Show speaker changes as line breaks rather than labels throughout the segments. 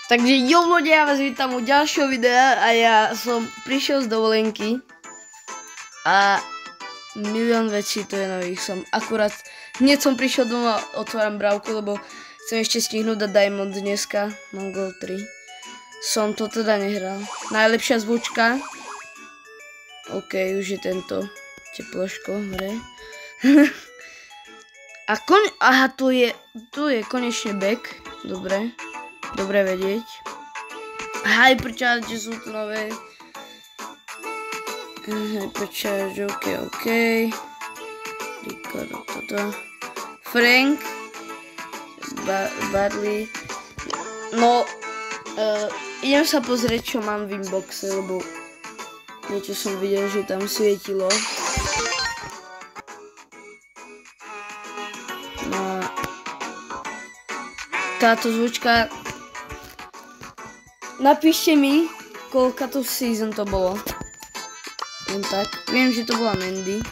Takže jo ľudia, ja vás vítam u ďalšieho videa a ja som prišiel z dovolenky a milión vecí to je nových. Hneď som prišiel doma, otváram brávku, lebo chcem ešte stihnúť dať Diamond dneska, mám Gold 3. Som to teda nehral. Najlepšia zvučka. OK, už je tento teploško hore. Aha, tu je konečne back. Dobre vedieť. Hypercharge sú tu nové. Hypercharge, OK. Ricardo, toto. Frank. Barley. No, idem sa pozrieť, čo mám v inboxe, lebo niečo som videl, že tam svietilo. No, táto zvučka. Napíšte mi, koľka to season to bolo. Len tak. Viem, že to bola Mandy.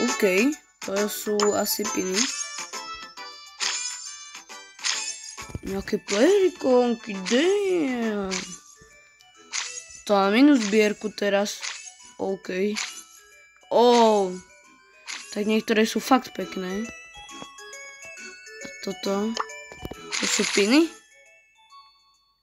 OK, to sú asi piny. Nejaké playerikonky, damn. To mám inú zbierku teraz. OK. Tak niektoré sú fakt pekné. A toto. To sú piny?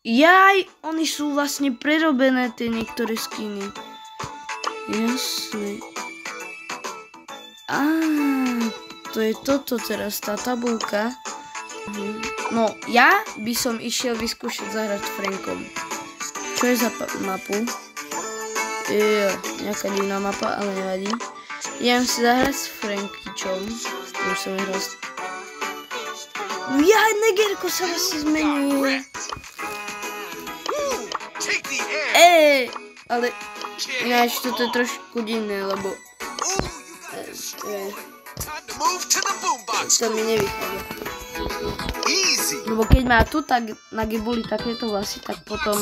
Jaj, oni sú vlastne prerobené tie niektoré skiny. Jasné. To je toto teraz, tá tabulka. No, ja by som išiel vyskúšať zahrať s Frankom. Čo je za mapu? Nejaká divná mapa, ale nevadí. Idem si zahrať s Frankyčom. S tým som hral. Jaj, Negerko sa vlastne zmenil. Ale ináč toto je trošku divné, lebo to mi nevychádza. Lebo keď má tu tak na Gibuli takéto vlasy, tak potom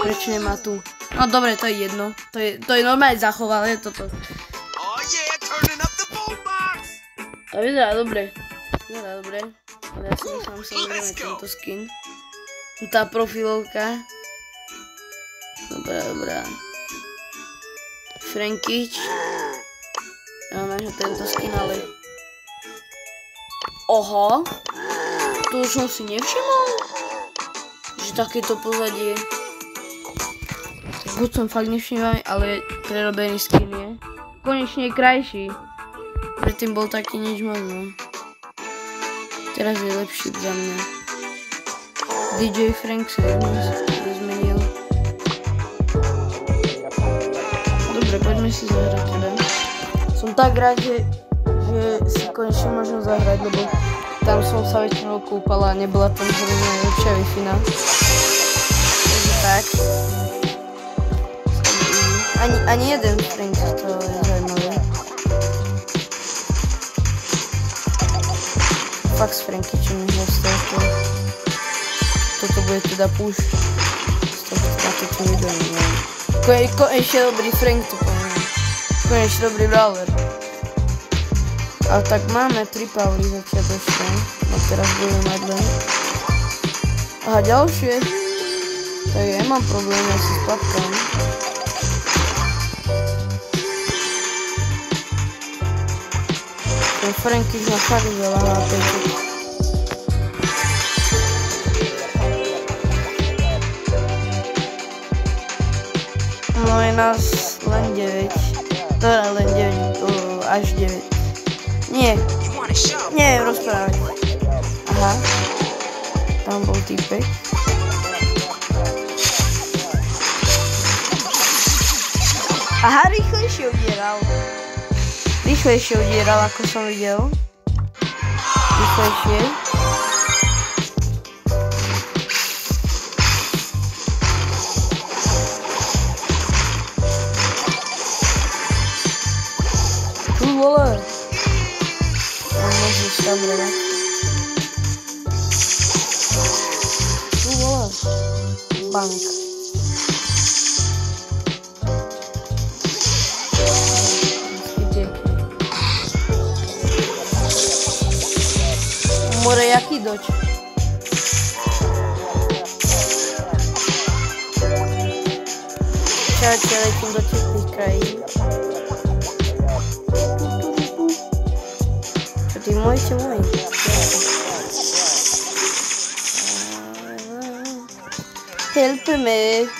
prečo nemá tu? No dobre, to je jedno. To je normálne zachovalé toto. To vyzerá dobre. Ale ja si nechám samozrejme tento skin. Tá profilovka. Dobrá. Frankyč. Ja mám tento skin, ale... Oho. To už som si nevšimol. Že takéto pozadie. Buď som fakt nevšimol, ale prerobený skin je. Konečne je krajší. Predtým bol taký nič možno. Teraz je lepší za mňa. DJ Frank sa zmenil. Dobre, poďme si zahrať teda. Som tak rád, že si konečne môžem zahrať, lebo tam som sa väčšinou kúpala a nebola tam zrovna najlepšia Wi-Fi-na. Takže tak. Ani jeden Frank, to je zaujímavé. Fakt s Frankyčom nehlastovko. Toto bude teda push. Na toto video neviem. Konečne dobrý Frank to poviem. Konečne dobrý brawler. Ale tak máme 3 powery začiatočné. No teraz budeme mať len. Aha, ďalšie. Tak ja mám problém, ja si spadkám. Ten Frankyč má fakt veľa HPček. No je nás len 9. Teda len 9, až 9. Nie, rozprávať. Aha. Tam bol týpek. Aha, rýchlejšie udieral, ako som videl. Rýchlejšie. Tu vole. Môžeš tam redať. Tu vole. Bank. More, jaký doč? Čaute, letím do teplých krajín. Ty môj. Help me.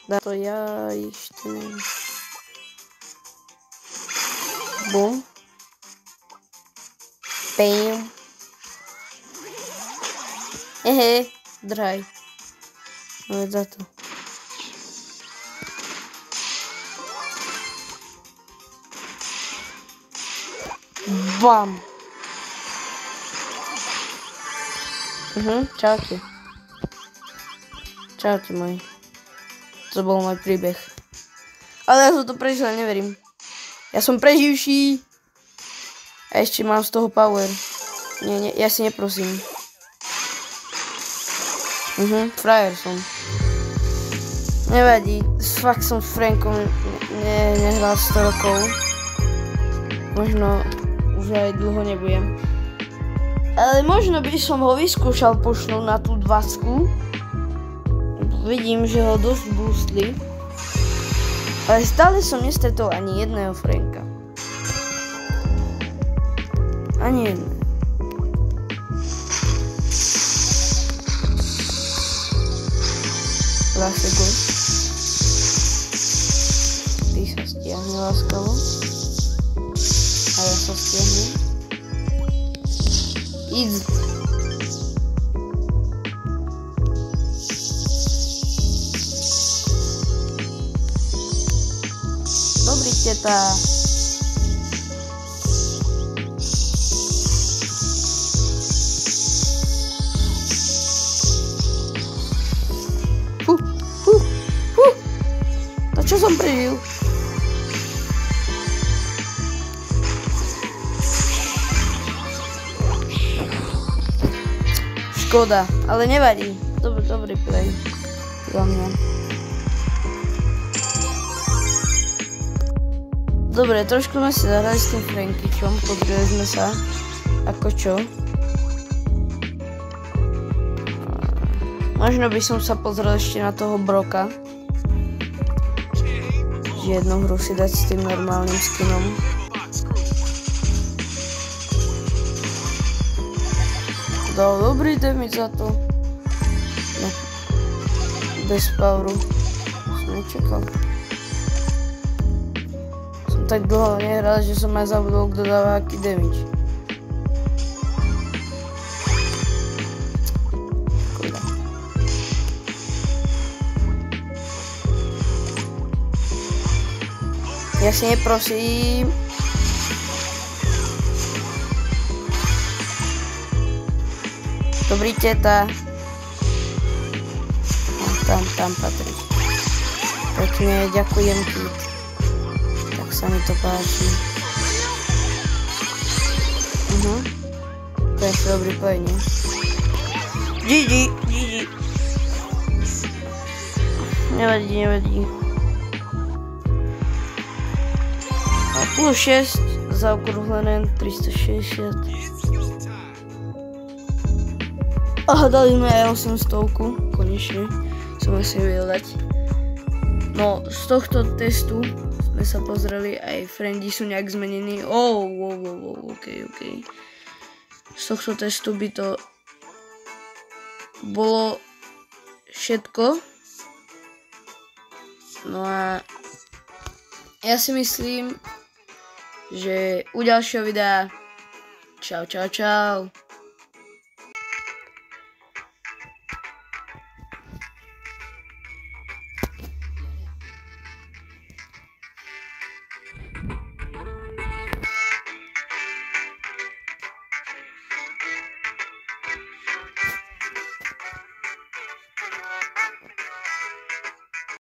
Dá to ja ešte neviem. Bum. Bam. Hehe, draj. No je za to. Bam. Čaute. Čaute môj. To bol môj príbeh. Ale ja som to prežil, neverím. Ja som preživší. A ešte mám z toho power. Nie, ja si neprosím. Frajer som. Nevadí. Fakt som s Frankom nehral 100 rokov. Možno už aj dlho nebudem. Ale možno by som ho vyskúšal pošnúť na tú 20. Vidím, že ho dosť boostli. Ale stále som nestretol ani jedného Franka. Ani jedného. Zase go. Ty sa stiahne láskavo. A ja sa stiahnem. Easy. Dobrý teta. To čo som prežil? Škoda, ale nevadí. Dobrý play. Za mňa. Dobre, trošku sme si zahrali s tým Frankyčom, pozreli sme sa, ako čo. Možno by som sa pozrel ešte na toho Broka. Jednu hru si dať s tým normálnym skinom. Dal dobrý damage za to. No. Bez poweru. Som nečakal. Som tak dlho nehral, že som aj zabudol, kto dáva aký damage. Škoda. Ja si neprosím. Dobrý teta. Tam patrí. Pekne, ďakujem ti. Tak sa mi to páči. To je dobrý play, nie? GG. Nevadí. A plus 6 zaokrúhlené 360. Aha, dali sme aj 800, konečne. Som si vedel dať. No, z tohto testu sme sa pozreli, aj friendy sú nejak zmenení. OK. Z tohto testu by to bolo všetko. No a ja si myslím, že u ďalšieho videa čau.